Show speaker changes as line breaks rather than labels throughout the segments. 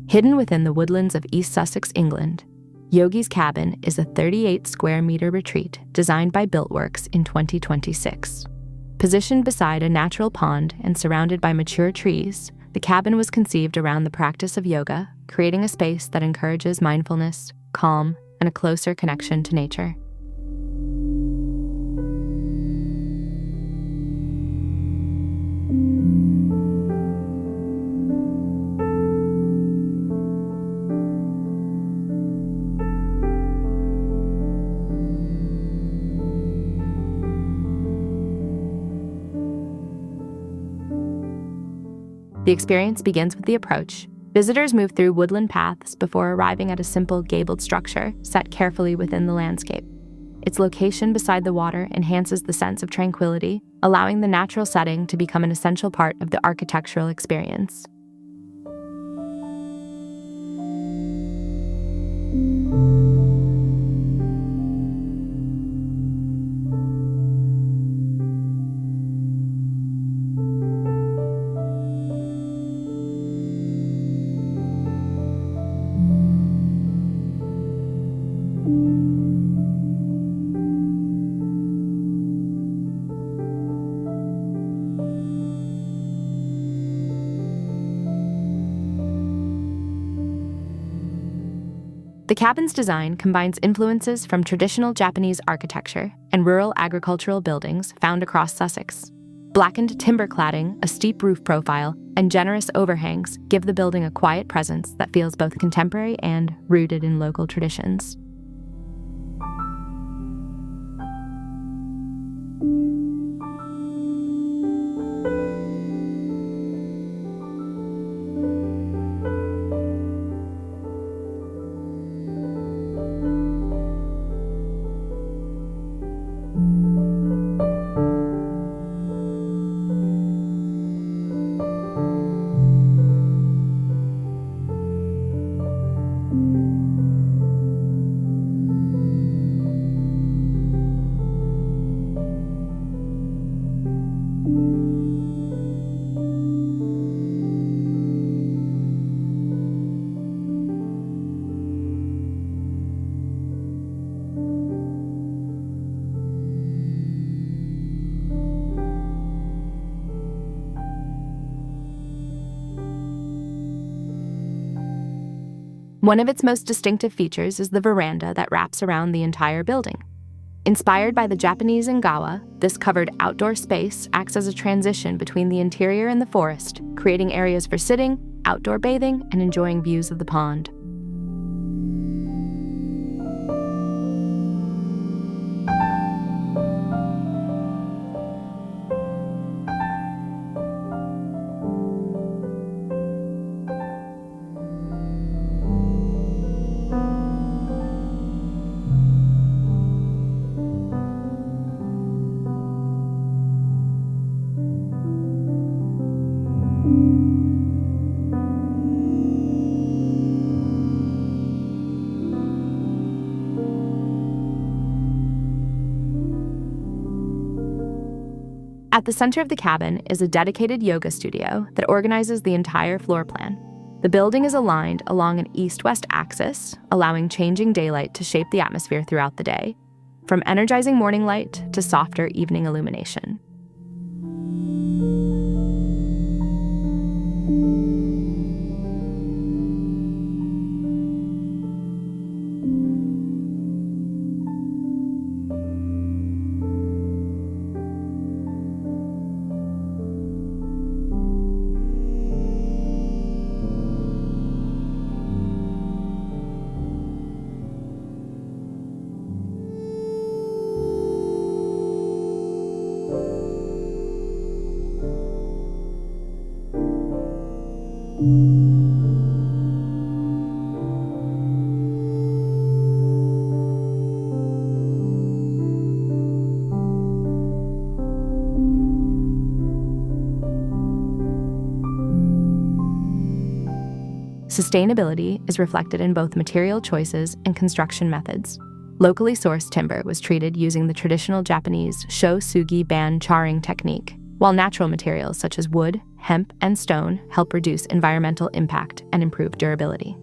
Hidden within the woodlands of East Sussex, England, Yogi's cabin is a 38 square meter retreat designed by Builtworks in 2026. Positioned beside a natural pond and surrounded by mature trees, the cabin was conceived around the practice of yoga, creating a space that encourages mindfulness, calm, and a closer connection to nature. The experience begins with the approach. Visitors move through woodland paths before arriving at a simple gabled structure set carefully within the landscape. Its location beside the water enhances the sense of tranquility, allowing the natural setting to become an essential part of the architectural experience. The cabin's design combines influences from traditional Japanese architecture and rural agricultural buildings found across Sussex. Blackened timber cladding, a steep roof profile, and generous overhangs give the building a quiet presence that feels both contemporary and rooted in local traditions. One of its most distinctive features is the veranda that wraps around the entire building. Inspired by the Japanese ngawa, this covered outdoor space acts as a transition between the interior and the forest, creating areas for sitting, outdoor bathing, and enjoying views of the pond. At the center of the cabin is a dedicated yoga studio that organizes the entire floor plan. The building is aligned along an east-west axis, allowing changing daylight to shape the atmosphere throughout the day, from energizing morning light to softer evening illumination. Sustainability is reflected in both material choices and construction methods. Locally sourced timber was treated using the traditional Japanese shosugi ban charring technique, while natural materials such as wood, hemp, and stone help reduce environmental impact and improve durability.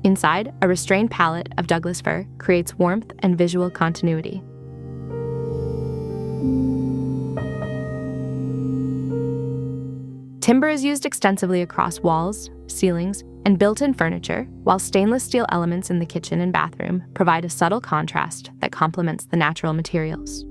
Inside, a restrained palette of Douglas fir creates warmth and visual continuity. Timber is used extensively across walls, ceilings, and built-in furniture, while stainless steel elements in the kitchen and bathroom provide a subtle contrast that complements the natural materials.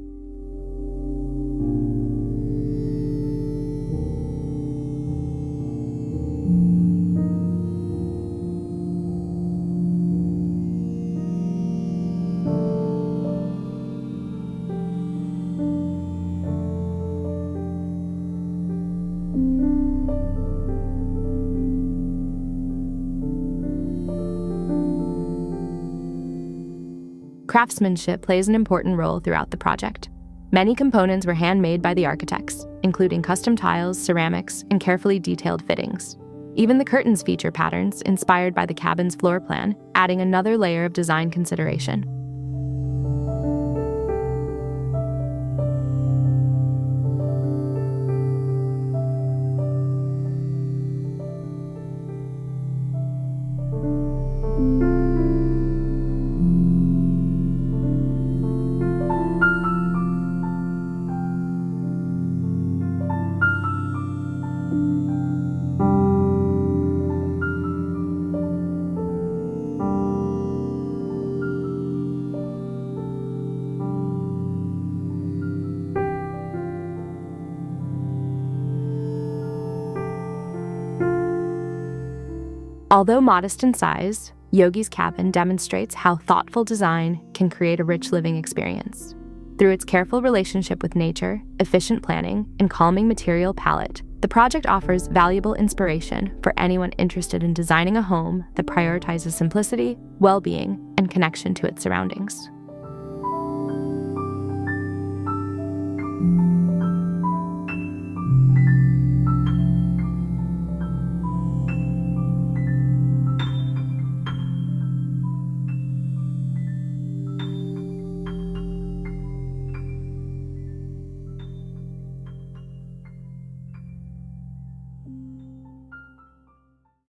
Craftsmanship plays an important role throughout the project. Many components were handmade by the architects, including custom tiles, ceramics, and carefully detailed fittings. Even the curtains feature patterns inspired by the cabin's floor plan, adding another layer of design consideration. Although modest in size, Yogi's cabin demonstrates how thoughtful design can create a rich living experience. Through its careful relationship with nature, efficient planning, and calming material palette, the project offers valuable inspiration for anyone interested in designing a home that prioritizes simplicity, well-being, and connection to its surroundings.